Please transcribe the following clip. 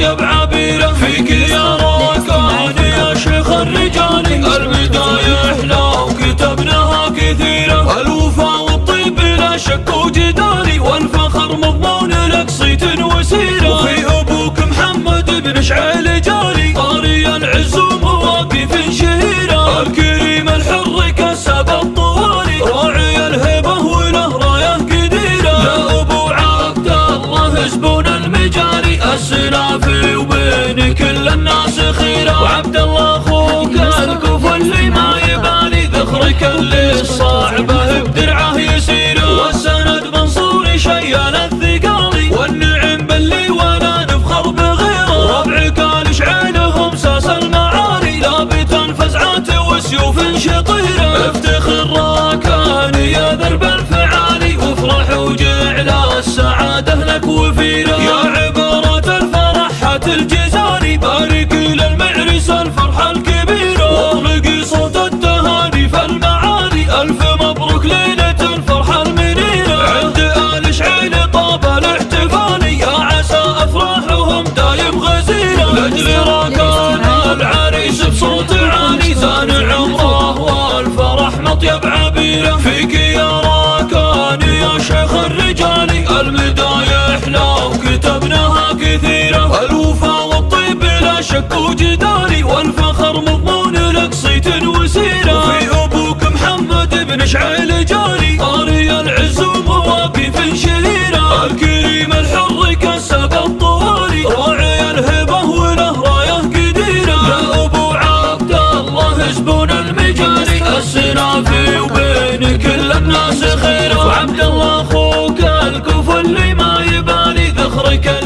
أطيب عبيرة فيك يا راكان يا شيخ الرجال. البداية أحلى وكتبناها كثيرة، الوفا والطيب لا شك وجدال، والفخر مضمون لك صيت وسيرة. وفي أبوك محمد بن شعيل جاري، طاري العز ومواقف شهيرة، الكريم الحر كسب الطوالي، راعي الهبة وله راية قديرة. يا أبو عبد الله زبون المجاري، السلافي وبين كل الناس خيرة، وعبد الله أخوك الكفو اللي ما يبالي، ذخرك اللي الصعبة بدرعه يسير، والسند منصور شيال الثقالي، والنعم باللي ولا نفخر بغيره. ربعك آل شعيلهم ساس المعالي، لابتا فزعات وسيوف شطيرة، افتخر راكان يا درب الفعالي، وافرح وجعل السعادة لك وفيرة. يا عبارة الفرحة الجزاري، بارك للمعرس الفرحة الكبيرة، واطلقي صوت التهاني في المعالي، ألف مبروك ليلة الفرحة المنيرة. عند آل شعيل طاب الاحتفالي، يا عسى أفراحهم دايم غزيرة، لأجل راكان العريس بصوت عالي، زان عمره والفرح مطيب عبيرة فيك يا راكان يا شيخ الرجال. البداية أحلى وكتبناها كثيرة، الوفا والطيب لا شك وجدال، والفخر مضمون لك صيت وسيرة. وفي أبوك محمد بن شعيل جاري، طاري العز ومواقف شهيرة، الكريم الحر كسب الطوالي، راعي الهبة وله راية قديرة. يا أبو عبد الله زبون المجاري، السلافي وبين كل الناس خيرة، وعبد الله أخوك الكفو اللي ما يبالي، ذخرك